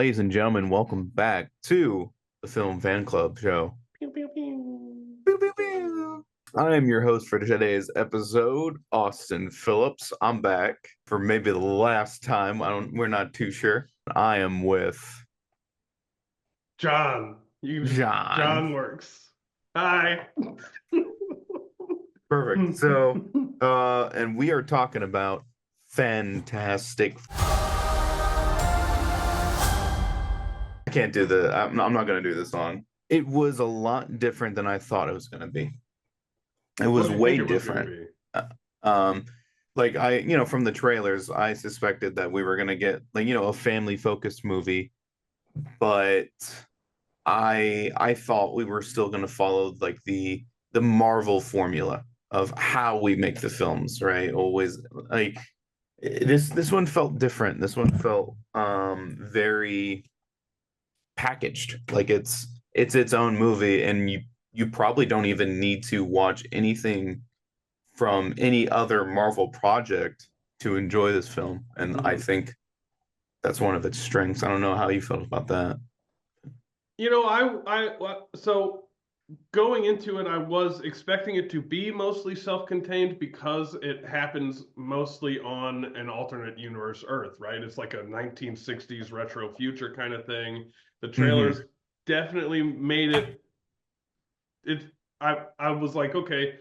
ladies and gentlemen, welcome back to the Film Fan Club Show. Pew, pew, pew. Pew, pew, pew. I am your host for today's episode, Austin Phillips. I'm back for maybe the last time. We're not too sure. I am with John. John. John works. Hi. Perfect. So, and we are talking about fantastic. I can't do I'm not going to do the song. It was a lot different than I thought it was going to be. It was way different. Like from the trailers, I suspected that we were going to get a family focused movie, but I thought we were still going to follow like the Marvel formula of how we make the films, right? Always like this one felt different. This one felt very packaged. Like it's its own movie, and you probably don't even need to watch anything from any other Marvel project to enjoy this film. And I think that's one of its strengths. I don't know how you felt about that. So going into it, I was expecting it to be mostly self-contained because it happens mostly on an alternate universe Earth, right? It's like a 1960s retro future kind of thing. The trailers definitely made it. I was like, okay,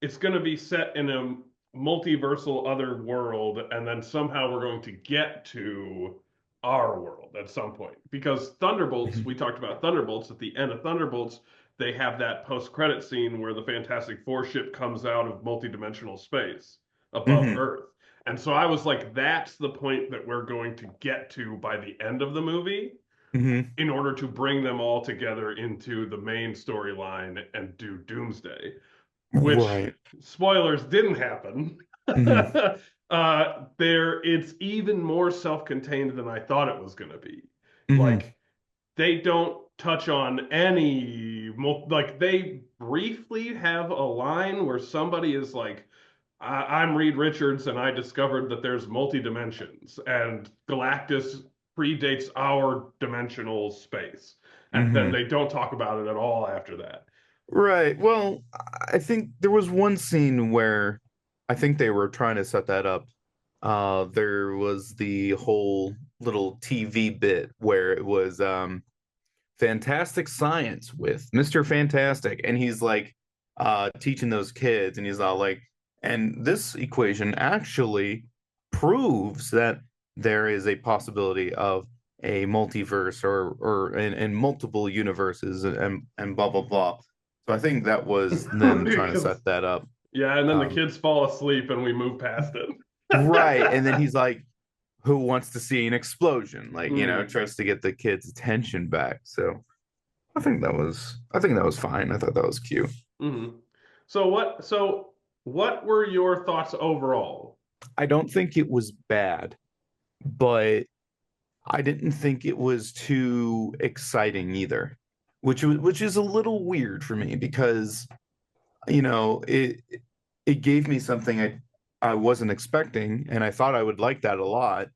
it's going to be set in a multiversal other world, and then somehow we're going to get to our world at some point. Because Thunderbolts, we talked about Thunderbolts, at the end of Thunderbolts, they have that post-credit scene where the Fantastic Four ship comes out of multidimensional space above Earth. And so I was like, that's the point that we're going to get to by the end of the movie in order to bring them all together into the main storyline and do Doomsday. Which, spoilers, didn't happen. It's even more self-contained than I thought it was going to be. Like, they don't touch on like, they briefly have a line where somebody is like, I'm Reed Richards, and I discovered that there's multi-dimensions, and Galactus predates our dimensional space. And then they don't talk about it at all after that. Right. Well, I think there was one scene where I think they were trying to set that up. There was the whole little TV bit where it was Fantastic Science with Mr. Fantastic, and he's like teaching those kids, and he's all like, and this equation actually proves that there is a possibility of a multiverse or in multiple universes and blah blah blah. So I think that was them trying to set that up. Yeah, and then the kids fall asleep and we move past it. Right. And then he's like, who wants to see an explosion? Like, tries to get the kids' attention back. So I think that was fine. I thought that was cute. So what were your thoughts overall? I don't think it was bad, but I didn't think it was too exciting either. Which is a little weird for me because, it gave me something I wasn't expecting, and I thought I would like that a lot,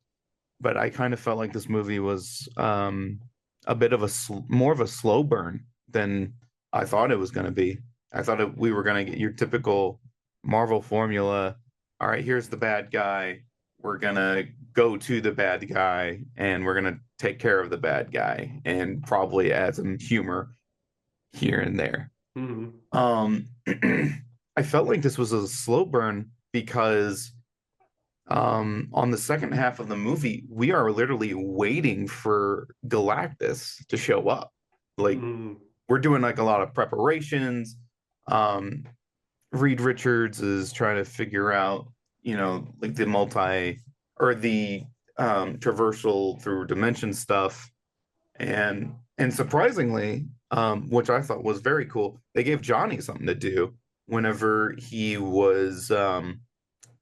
but I kind of felt like this movie was a bit of more of a slow burn than I thought it was going to be. I thought we were going to get your typical Marvel formula. All right, here's the bad guy. We're going to go to the bad guy, and we're going to take care of the bad guy, and probably add some humor here and there. I felt like this was a slow burn because on the second half of the movie, we are literally waiting for Galactus to show up. Like, we're doing like a lot of preparations. Reed Richards is trying to figure out, like the traversal through dimension stuff. And surprisingly, which I thought was very cool, they gave Johnny something to do whenever he was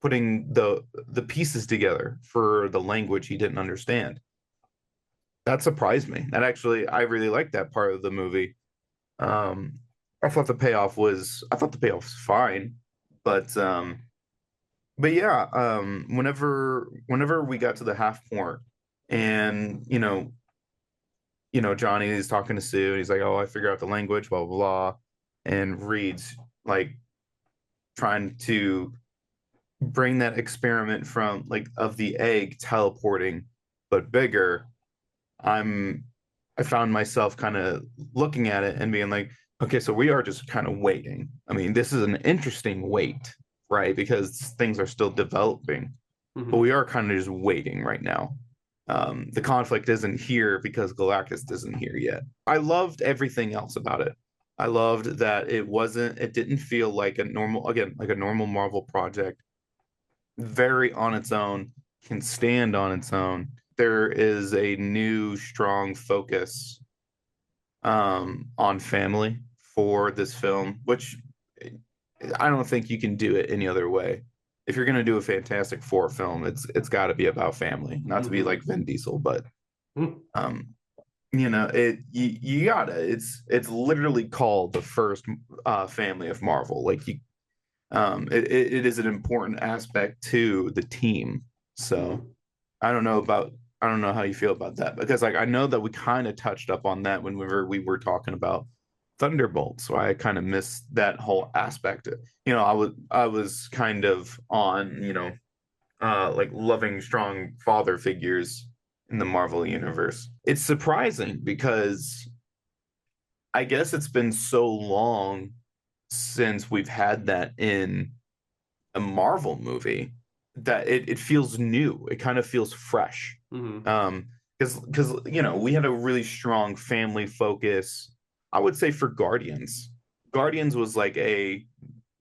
putting the pieces together for the language he didn't understand. That surprised me. I really liked that part of the movie. I thought the payoff was fine, but yeah, whenever we got to the half point, and Johnny is talking to Sue, and he's like, "Oh, I figure out the language, blah blah blah," and Reed's like trying to bring that experiment from like of the egg teleporting, but bigger. I'm I found myself kind of looking at it and being like, okay, so we are just kind of waiting. I mean, this is an interesting wait, right? Because things are still developing, but we are kind of just waiting right now. The conflict isn't here because Galactus isn't here yet. I loved everything else about it. I loved that it didn't feel like a normal, again, like a normal Marvel project, very on its own, can stand on its own. There is a new strong focus on family for this film, which I don't think you can do it any other way. If you're gonna do a Fantastic Four film, it's got to be about family, not to be like Vin Diesel, but um, you gotta. It's literally called the first family of Marvel. Like it is an important aspect to the team. So I don't know about I don't know how you feel about that because like I know that we kind of touched up on that when we were talking about Thunderbolts. So I kind of missed that whole aspect. I was kind of on, like loving strong father figures in the Marvel universe. It's surprising because I guess it's been so long since we've had that in a Marvel movie that it feels new. It kind of feels fresh. Because we had a really strong family focus. I would say for Guardians. Guardians was like a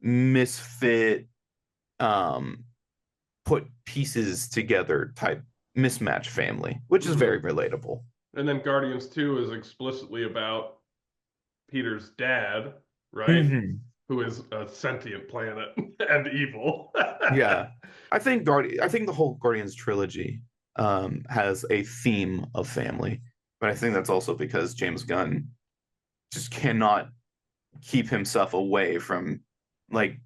misfit, um, put pieces together type mismatch family, which is very relatable. And then Guardians 2 is explicitly about Peter's dad, right? Mm-hmm. Who is a sentient planet and evil. Yeah. I think the whole Guardians trilogy has a theme of family, but I think that's also because James Gunn just cannot keep himself away from like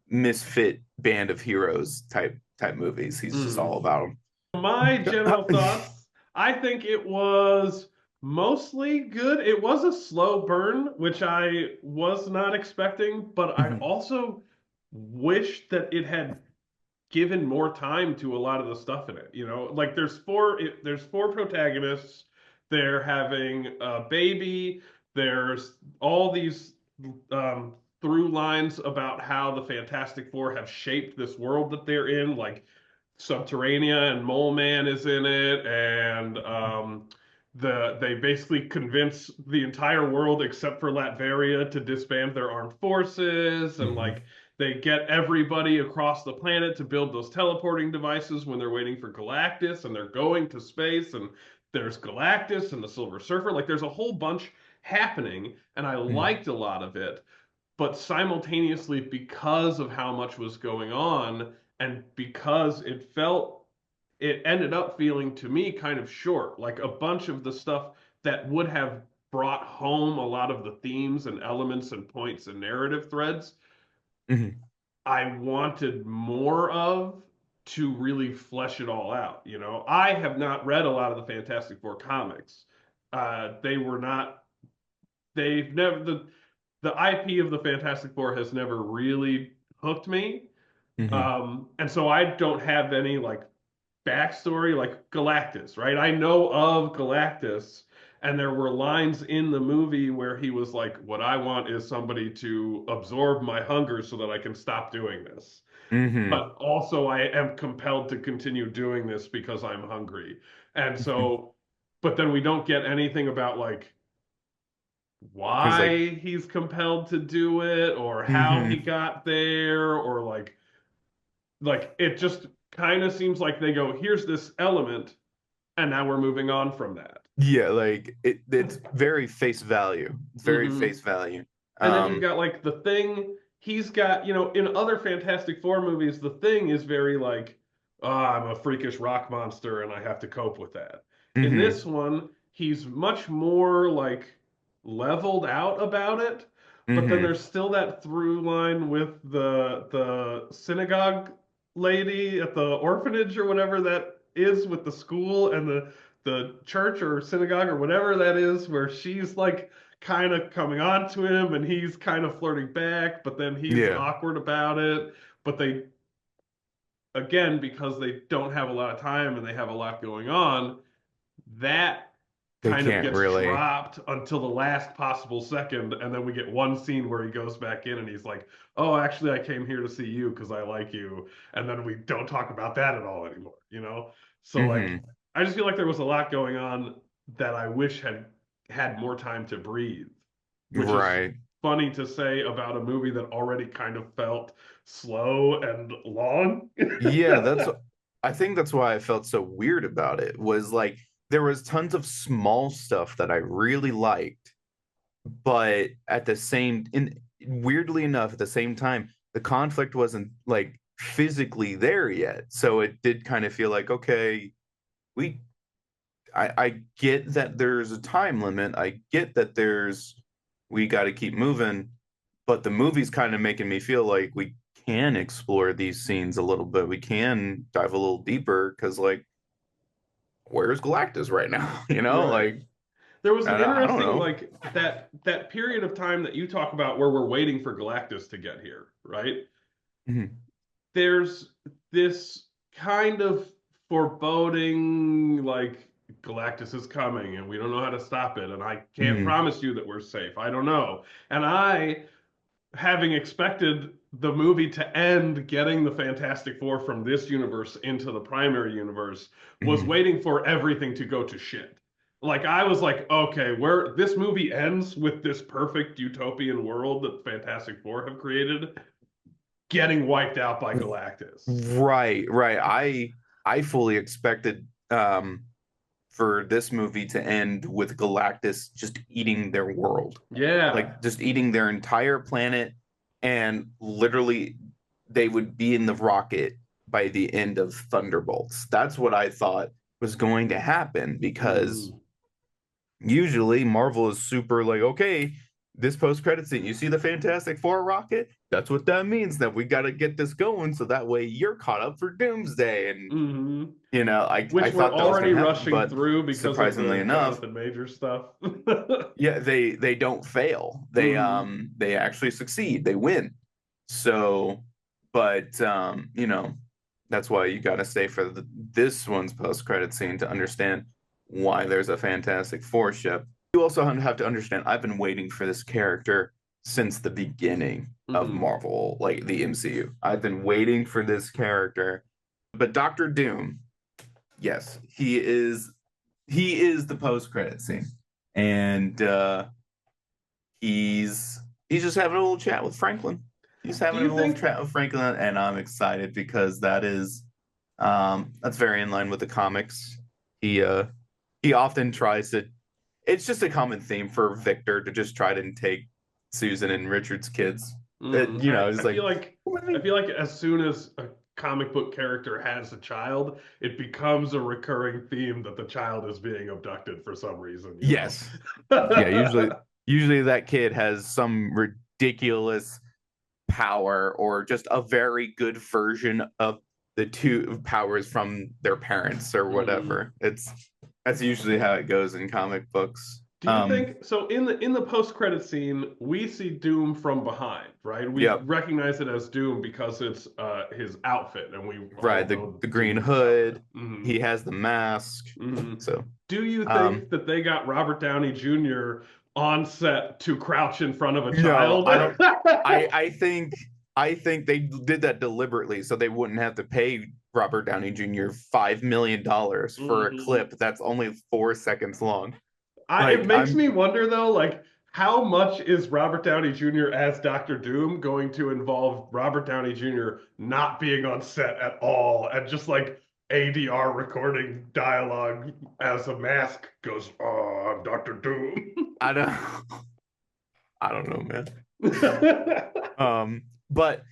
misfit band of heroes type movies. He's just all about them. My general thoughts, I think it was mostly good. It was a slow burn, which I was not expecting, but I also wish that it had given more time to a lot of the stuff in it. Like there's four protagonists. They're having a baby. There's all these through lines about how the Fantastic Four have shaped this world that they're in, like Subterranea and Mole Man is in it, and they basically convince the entire world except for Latveria to disband their armed forces, and like they get everybody across the planet to build those teleporting devices when they're waiting for Galactus, and they're going to space, and there's Galactus and the Silver Surfer. Like there's a whole bunch happening, and I liked a lot of it, but simultaneously, because of how much was going on and because it ended up feeling to me kind of short. Like a bunch of the stuff that would have brought home a lot of the themes and elements and points and narrative threads, I wanted more of, to really flesh it all out. I have not read a lot of the Fantastic Four comics. They were not, they've never, the IP of the Fantastic Four has never really hooked me. And so I don't have any like backstory like Galactus, right? I know of Galactus, and there were lines in the movie where he was like, "What I want is somebody to absorb my hunger so that I can stop doing this. But also I am compelled to continue doing this because I'm hungry." And so, but then we don't get anything about like Because like why he's compelled to do it or how he got there, or like it just kind of seems like they go, here's this element, and now we're moving on from that. yeah, like it's very face value. It's very face value. And then you've got like the Thing. He's got, in other Fantastic Four movies, the Thing is very like, oh, I'm a freakish rock monster and I have to cope with that. In this one, he's much more like leveled out about it, but then there's still that through line with the synagogue lady at the orphanage or whatever that is, with the school and the church or synagogue or whatever that is, where she's like kind of coming on to him and he's kind of flirting back, but then he's Yeah, awkward about it. But they, again, because they don't have a lot of time and they have a lot going on, that they kind of can't gets really. dropped until the last possible second, and then we get one scene where he goes back in and he's like, "Oh, actually, I came here to see you because I like you," and then we don't talk about that at all anymore, you know? So like, Hmm. I just feel like there was a lot going on that I wish had more time to breathe, which is Right. funny to say about a movie that already kind of felt slow and long. Yeah, I think that's why I felt so weird about it was like there was tons of small stuff that I really liked, but at the same in weirdly enough, at the same time, the conflict wasn't like physically there yet. So it did kind of feel like, okay, we I get that there's a time limit. I get that we got to keep moving, but the movie's kind of making me feel like we can explore these scenes a little bit. We can dive a little deeper because, like, where's Galactus right now? You know, Right. like, There was an I don't interesting know. like that period of time that you talk about where we're waiting for Galactus to get here, right? Mhm. There's this kind of foreboding like Galactus is coming and we don't know how to stop it and I can't Mhm. promise you that we're safe. I don't know. And I, having expected the movie to end getting the Fantastic Four from this universe into the primary universe, was Mhm. waiting for everything to go to shit. Like I was like, okay, where this movie ends with this perfect utopian world that Fantastic Four have created getting wiped out by Galactus. Right, right. I fully expected for this movie to end with Galactus just eating their world. Yeah. Like just eating their entire planet, and literally they would be in the rocket by the end of Thunderbolts. That's what I thought was going to happen because Mm. usually Marvel is super like, okay, this post-credit scene, you see the Fantastic Four rocket? That's what that means, that we got to get this going so that way you're caught up for Doomsday. And Hmm. I Which we're thought that was going already to happen, rushing but through because of surprisingly the enough, Jonathan Major stuff. yeah, they don't fail. Hmm. They actually succeed. They win. So, but that's why you got to stay for this one's post-credit scene to understand why there's a Fantastic Four ship. You also have to understand I've been waiting for this character since the beginning of Hmm. Marvel, like the MCU. I've been waiting for this character. But Doctor Doom, yes, he is the post-credit scene. And he's just having a little chat with Franklin. He's Do having a you little think chat with Franklin, and I'm excited because that's very in line with the comics. He often tries to. It's just a common theme for Victor to just try to take Susan and Richard's kids. Mm, It's I like, feel like as soon as a comic book character has a child, it becomes a recurring theme that the child is being abducted for some reason, you know? yes, yeah. Usually that kid has some ridiculous power or just a very good version of the two powers from their parents or Hmm. whatever. That's usually how it goes in comic books. Do you think so in the post-credit scene, we see Doom from behind, right? We Yep, recognize it as Doom because it's his outfit, and we right. all The know the green Doom's outfit. hood, Hmm. he has the mask. Hmm. So, Do you um think that they got Robert Downey Jr. on set to crouch in front of a no, child? I don't I think they did that deliberately so they wouldn't have to pay Robert Downey Jr. $5 million for a Hmm. clip that's only 4 seconds long. It Like makes I'm me wonder though, like how much is Robert Downey Jr. as Doctor Doom going to involve Robert Downey Jr. not being on set at all and just like ADR recording dialogue as a mask goes, "Oh, I'm Doctor Doom." I don't I don't know, man. But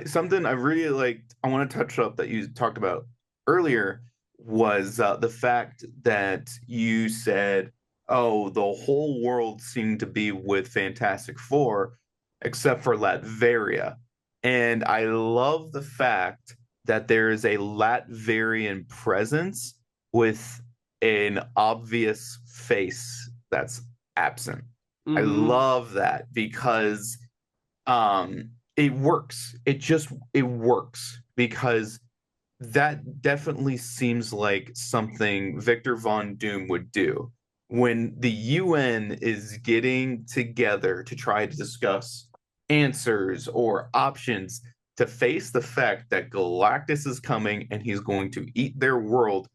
something I really liked, I want to touch up that you talked about earlier was the fact that you said, "Oh, the whole world seemed to be with Fantastic Four, except for Latveria," and I love the fact that there is a Latverian presence with an obvious face that's absent. I Mm-hmm. love that because it works. It works because that definitely seems like something Victor Von Doom would do when the UN is getting together to try to discuss answers or options to face the fact that Galactus is coming and he's going to eat their world.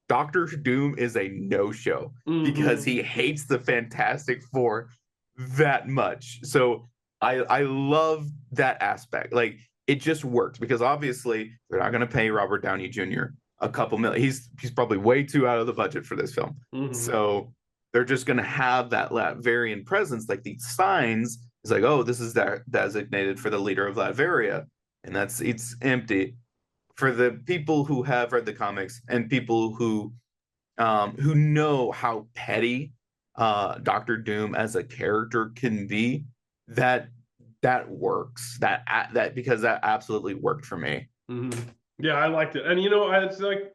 Doctor Doom is a no-show because Mm-hmm. he hates the Fantastic Four that much. So I love that aspect. Like it just works because obviously they're not going to pay Robert Downey Jr. a couple million. He's probably way too out of the budget for this film. Mm-hmm. So they're just going to have that Latverian presence, like these signs. It's like, oh, this is that designated for the leader of Latveria, and it's empty. For the people who have read the comics and people who know how petty Doctor Doom as a character can be, that that works. That because that absolutely worked for me. Mm-hmm. Yeah, I liked it. And it's like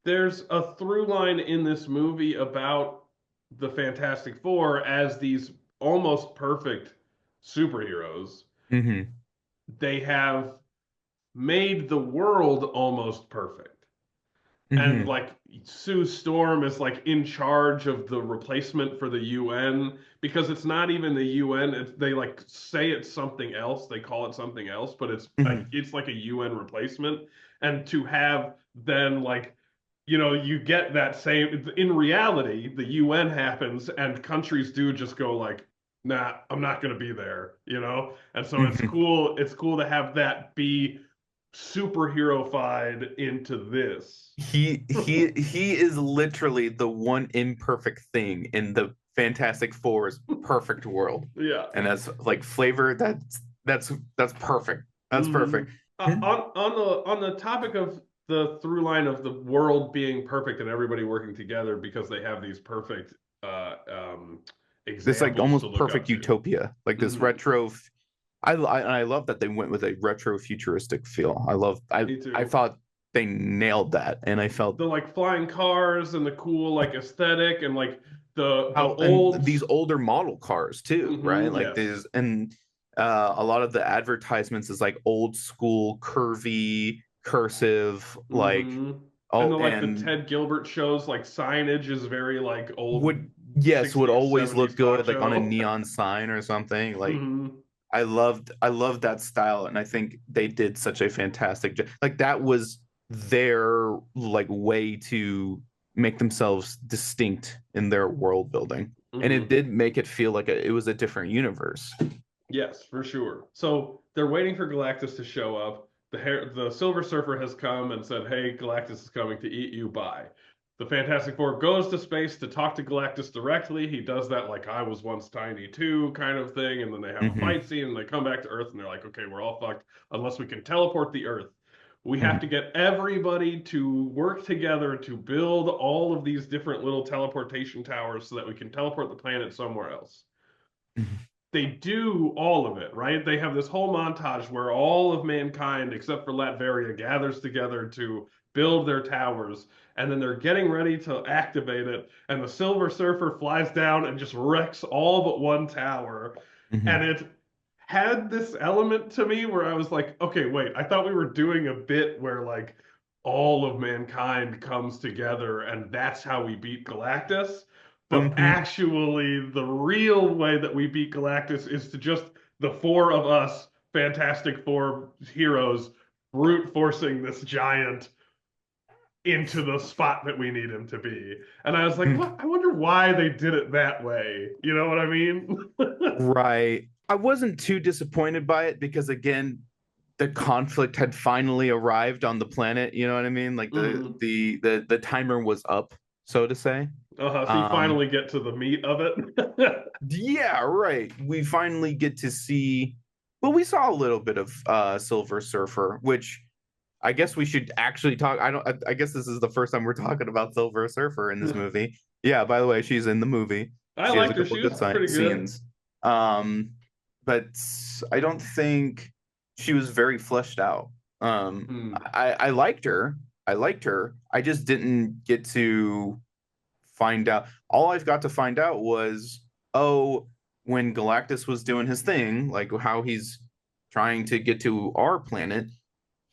there's a through line in this movie about the Fantastic Four as these almost perfect superheroes. Mm-hmm. They have made the world almost perfect. And Mm-hmm. like Sue Storm is like in charge of the replacement for the UN because it's not even the UN. They like say it's something else. They call it something else, but Mm-hmm. it's like a UN replacement. And to have then like you get that same in reality, the UN happens and countries do just go like, nah, I'm not gonna be there. And so Mm-hmm. it's cool to have that be superhero-fied into this. He is literally the one imperfect thing in the Fantastic Four's perfect world. Yeah. And that's like flavor, that's perfect. That's Hmm. perfect. On the topic of the through line of the world being perfect and everybody working together because they have these perfect This like examples to almost look up perfect to. utopia, like this Hmm. retro. I love that they went with a retro futuristic feel. Me I too. thought they nailed that, and I felt The like flying cars and the cool like aesthetic and like the how and old. these older model cars too, right? Like Yes. these and a lot of the advertisements is like old school curvy cursive like Hmm. And oh the and Ted Gilbert shows like signage is very like old would yes would 60s always 70s look talk good like on a show. neon sign or something like Hmm. I loved that style, and I think they did such a fantastic job. Like that was their like way to make themselves distinct in their world building, and it Hmm. did make it feel like it was a different universe. Yes, for sure. So they're waiting for Galactus to show up. The Silver Surfer has come and said, "Hey, Galactus is coming to eat you." Bye. The Fantastic Four goes to space to talk to Galactus directly. He does that like I was once tiny too kind of thing, and then they have a Hmm. fight scene and they come back to Earth and they're like, "Okay, we're all fucked unless we can teleport the Earth." We have to Hmm. get everybody to work together to build all of these different little teleportation towers so that we can teleport the planet somewhere else. They do all of it, right? They have this whole montage where all of mankind, except for Latveria, gathers together to build their towers, and then they're getting ready to activate it, and the Silver Surfer flies down and just wrecks all but one tower. And Hmm. it had this element to me where I was like, okay, wait, I thought we were doing a bit where like all of mankind comes together and that's how we beat Galactus. But Hmm. actually, the real way that we beat Galactus is to just the four of us, Fantastic Four heroes, brute forcing this giant into the spot that we need him to be. And I was like, what? I wonder why they did it that way. You know what I mean? Right. I wasn't too disappointed by it because again, the conflict had finally arrived on the planet. You know what I mean? Like Hmm. the timer was up, so to say. So you Um, finally get to the meat of it. yeah, right. We finally get to see. Well, we saw a little bit of Silver Surfer, which I guess we should actually talk. I don't. I guess this is the first time we're talking about Silver Surfer in this movie. Yeah. By the way, she's in the movie. I She has a liked her. couple She was good pretty good. scenes. Um, but I don't think she was very fleshed out. Hmm. I liked her. I liked her. I just didn't get to. find out. All I've got to find out was, oh, when Galactus was doing his thing, like how he's trying to get to our planet,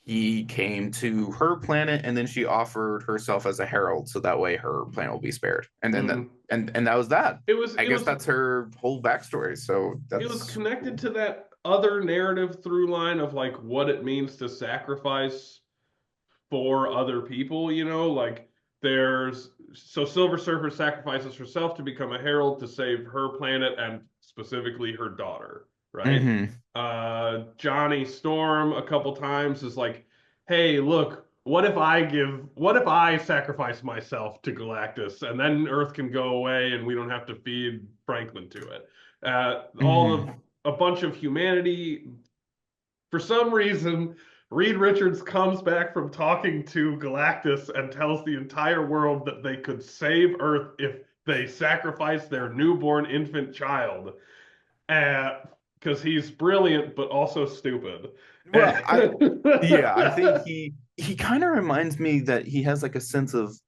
he came to her planet, and then she offered herself as a herald, so that way her planet will be spared. And then and that was that. I guess that's her whole backstory. So it was connected to that other narrative through line of like what it means to sacrifice for other people, you know, like so Silver Surfer sacrifices herself to become a herald to save her planet and specifically her daughter, right? Johnny Storm a couple times is like, hey, look, what if I sacrifice myself to Galactus and then Earth can go away and we don't have to feed Franklin to it. A bunch of humanity, for some reason, Reed Richards comes back from talking to Galactus and tells the entire world that they could save Earth if they sacrifice their newborn infant child. Because he's brilliant, but also stupid. Well, I think he kind of reminds me that he has like a sense of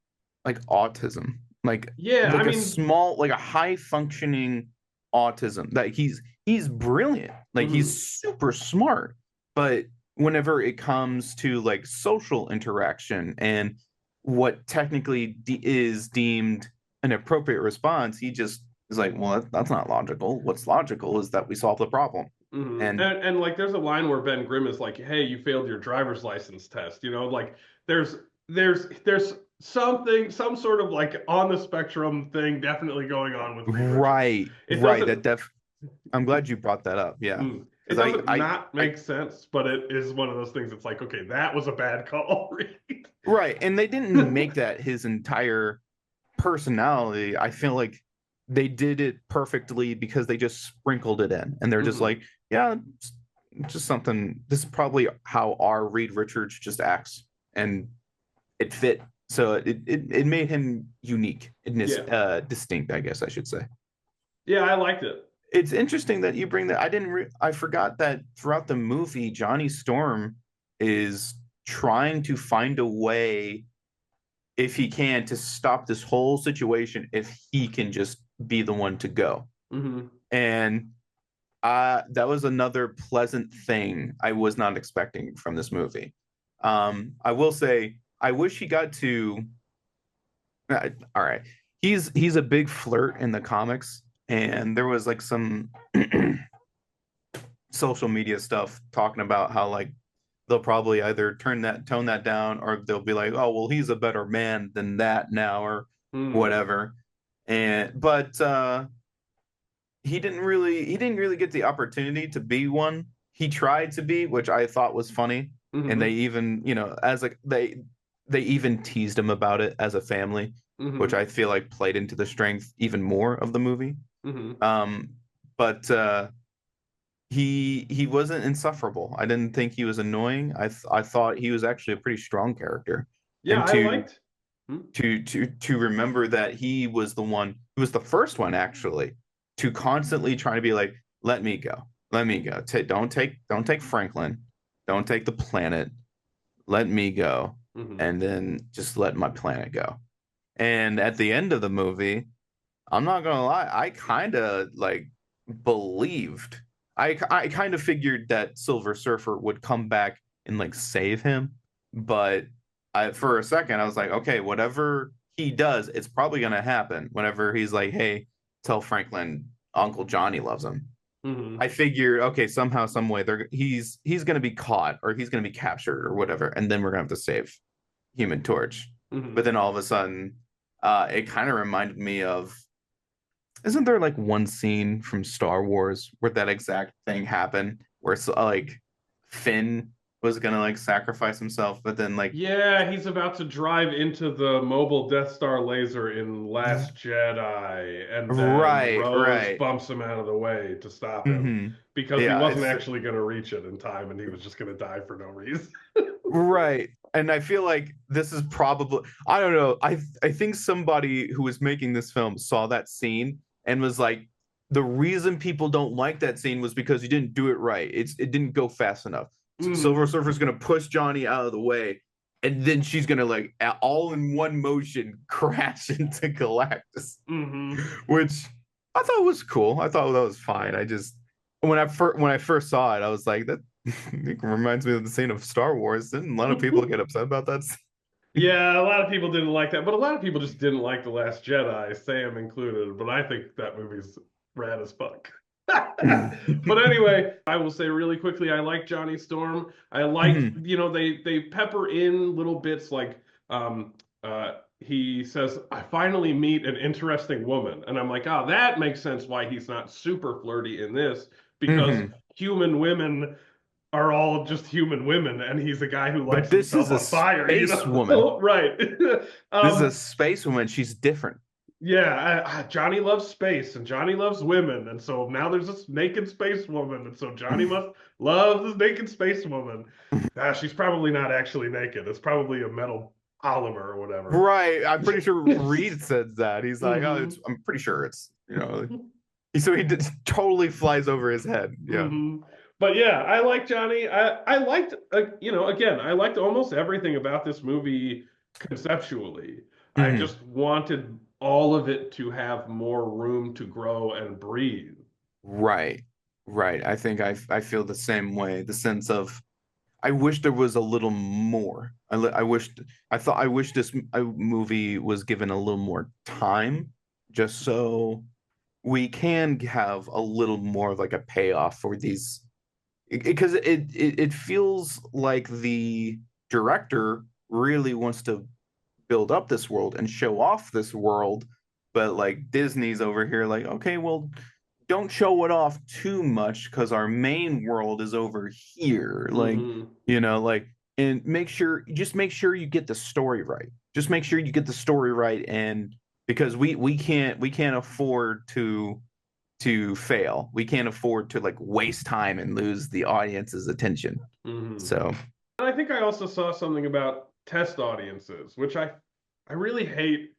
like autism. Like, a small, like a high functioning autism. That he's brilliant. Like he's super smart. But whenever it comes to like social interaction and what technically is deemed an appropriate response, he just is like, well, that's not logical. What's logical is that we solve the problem. And like there's a line where Ben Grimm is like, hey, you failed your driver's license test, you know, like there's something, some sort of like on the spectrum thing definitely going on with Reed Richards. I'm glad you brought that up. Yeah. It doesn't not make sense, but it is one of those things. It's like, okay, that was a bad call. Right. And they didn't make that his entire personality. I feel like they did it perfectly because they just sprinkled it in. And they're just like, yeah, just something. This is probably how our Reed Richards just acts. And it fit. So it made him unique and distinct, I guess I should say. Yeah, I liked it. It's interesting that you bring that. I forgot that throughout the movie, Johnny Storm is trying to find a way, if he can, to stop this whole situation if he can just be the one to go. And that was another pleasant thing I was not expecting from this movie. I will say, I wish he got to... all right. He's a big flirt in the comics. And there was like some social media stuff talking about how like they'll probably either tone that down, or they'll be like, oh, well, he's a better man than that now, or whatever. But he didn't really get the opportunity to be one. He tried to be, which I thought was funny. And they even, you know, as like they even teased him about it as a family, which I feel like played into the strength even more of the movie. But he wasn't insufferable. I didn't think he was annoying. I thought he was actually a pretty strong character. Yeah, I liked to remember that he was the first one actually to constantly try to be like, let me go. Don't take Franklin. Don't take the planet. Let me go. And then just let my planet go. And at the end of the movie, I'm not gonna lie, I kind of like believed. I kind of figured that Silver Surfer would come back and like save him, but for a second I was like, okay, whatever he does, it's probably gonna happen. Whenever he's like, hey, tell Franklin Uncle Johnny loves him. I figured, okay, somehow, some way, he's gonna be caught, or he's gonna be captured, or whatever, and then we're gonna have to save Human Torch. But then all of a sudden, it kind of reminded me of. Isn't there like one scene from Star Wars where that exact thing happened, where it's like Finn was gonna like sacrifice himself, but then like he's about to drive into the mobile Death Star laser in Last Jedi, and then Rose bumps him out of the way to stop him because he wasn't actually gonna reach it in time, and he was just gonna die for no reason. Right. And I feel like this is probably, I don't know, I think somebody who was making this film saw that scene and was like, the reason people don't like that scene was because you didn't do it right. It didn't go fast enough. Silver Surfer's going to push Johnny out of the way, and then she's gonna like all in one motion crash into Galactus, which I thought was cool. I thought that was fine. I just when I first saw it, I was like, that it reminds me of the scene of Star Wars. Didn't a lot of people get upset about that scene? Yeah, a lot of people didn't like that, but a lot of people just didn't like The Last Jedi, Sam included. But I think that movie's rad as fuck. But anyway, I will say really quickly, I like Johnny Storm. I like, you know, they pepper in little bits like he says, I finally meet an interesting woman. And I'm like, oh, that makes sense why he's not super flirty in this, because human women are all just human women, and he's a guy who lights But this himself is a on fire, you space know? woman. Right. This is a space woman. She's different. Yeah, Johnny loves space and Johnny loves women, and so now there's this naked space woman, and so Johnny must love this naked space woman. She's probably not actually naked. It's probably a metal polymer or whatever. Right. I'm pretty sure Reed said that. He's like, oh, I'm pretty sure it's, you know. So he totally flies over his head. Yeah. But yeah, I like Johnny. I liked, you know, again, I liked almost everything about this movie conceptually. I just wanted all of it to have more room to grow and breathe. Right. Right. I think I feel the same way. The sense of I wish there was a little more. I wish this movie was given a little more time, just so we can have a little more of like a payoff for these, because it feels like the director really wants to build up this world and show off this world, but like Disney's over here like, okay, well, don't show it off too much because our main world is over here. Like, you know, like, and make sure you get the story right. Just make sure you get the story right, and because we can't afford to fail. We can't afford to like waste time and lose the audience's attention. So I think I also saw something about test audiences, which I really hate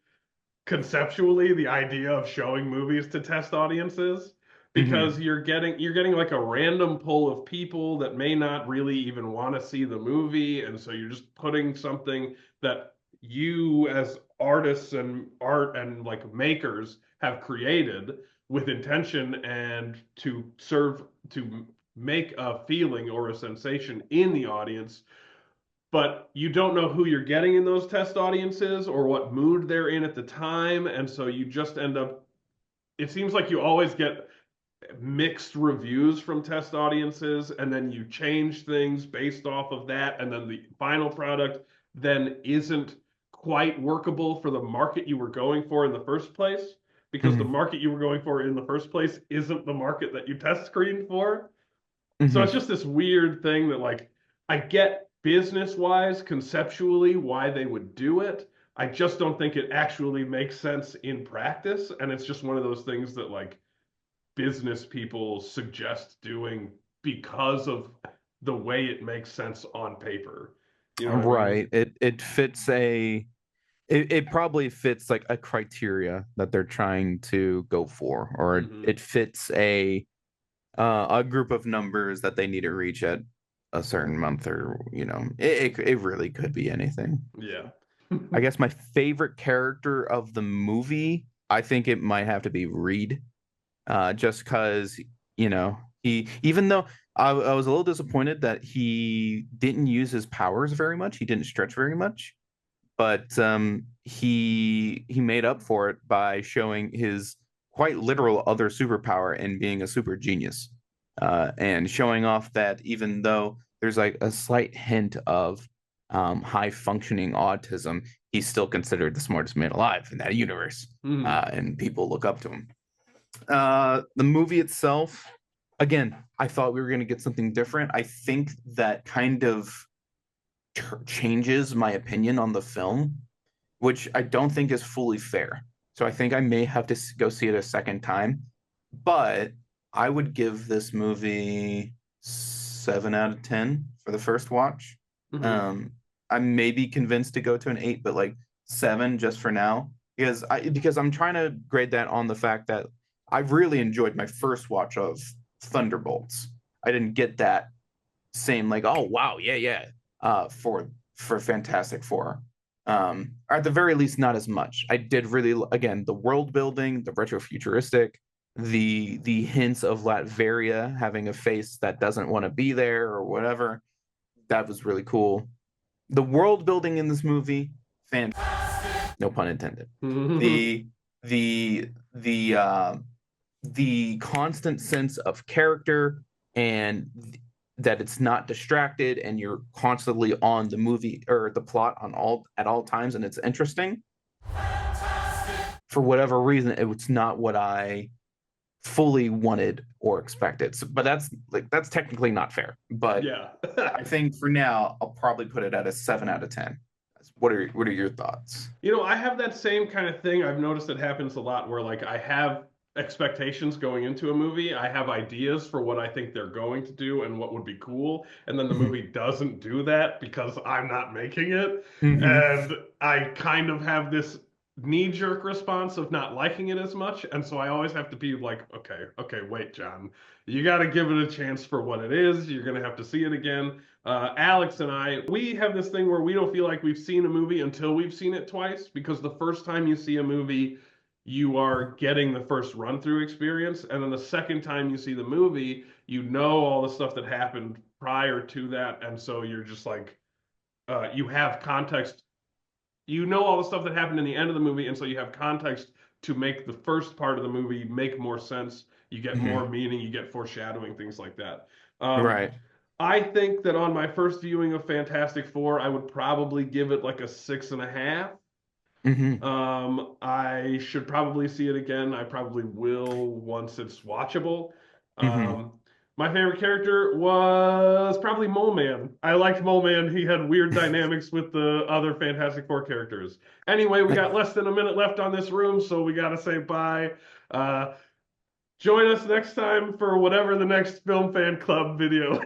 conceptually, the idea of showing movies to test audiences, because you're getting like a random pool of people that may not really even want to see the movie, and so you're just putting something that you as artists and art and like makers have created with intention and to serve to make a feeling or a sensation in the audience, but you don't know who you're getting in those test audiences or what mood they're in at the time. And so you just end up, it seems like you always get mixed reviews from test audiences, and then you change things based off of that. And then the final product then isn't quite workable for the market you were going for in the first place, because the market you were going for in the first place isn't the market that you test screened for. So it's just this weird thing that, like, I get business wise, conceptually, why they would do it. I just don't think it actually makes sense in practice. And it's just one of those things that, like, business people suggest doing because of the way it makes sense on paper. You know what I mean? it probably fits like a criteria that they're trying to go for, or it fits a group of numbers that they need to reach at a certain month, or you know, it really could be anything. Yeah. I guess my favorite character of the movie, I think it might have to be Reed, just because, you know, he, even though I was a little disappointed that he didn't use his powers very much, he didn't stretch very much, but he made up for it by showing his quite literal other superpower and being a super genius, and showing off that even though there's like a slight hint of high functioning autism, he's still considered the smartest man alive in that universe, and people look up to him. The movie itself, again, I thought we were going to get something different. I think that kind of changes my opinion on the film, which I don't think is fully fair. So I think I may have to go see it a second time, but I would give this movie 7 out of 10 for the first watch. I may be convinced to go to an 8, but like 7 just for now, because I'm trying to grade that on the fact that I really enjoyed my first watch of Thunderbolts. I didn't get that same like, oh wow, yeah, for for Fantastic Four. Or at the very least, not as much. I did really, again, the world building, the retrofuturistic, the hints of Latveria having a face that doesn't want to be there or whatever. That was really cool. The world building in this movie, fantastic. No pun intended. The constant sense of character and that it's not distracted and you're constantly on the movie or the plot at all times, and it's interesting. For whatever reason, it's not what I fully wanted or expected. So, but that's technically not fair. But yeah, I think for now I'll probably put it at a 7 out of 10. What are your thoughts? You know, I have that same kind of thing. I've noticed it happens a lot where like I have expectations going into a movie. I have ideas for what I think they're going to do and what would be cool. And then the movie doesn't do that because I'm not making it. And I kind of have this knee-jerk response of not liking it as much. And so I always have to be like, okay, wait, John, you got to give it a chance for what it is. You're going to have to see it again. Alex and we have this thing where we don't feel like we've seen a movie until we've seen it twice, because the first time you see a movie, you are getting the first run-through experience, and then the second time you see the movie, you know all the stuff that happened prior to that, and so you're just like, you have context. You know all the stuff that happened in the end of the movie, and so you have context to make the first part of the movie make more sense. You get more meaning, you get foreshadowing, things like that. Right. I think that on my first viewing of Fantastic Four, I would probably give it like a 6.5. I should probably see it again. I probably will once it's watchable. My favorite character was probably Mole Man. I liked Mole Man. He had weird dynamics with the other Fantastic Four characters. Anyway, we got less than a minute left on this room, so we got to say bye. Join us next time for whatever the next Film Fan Club video.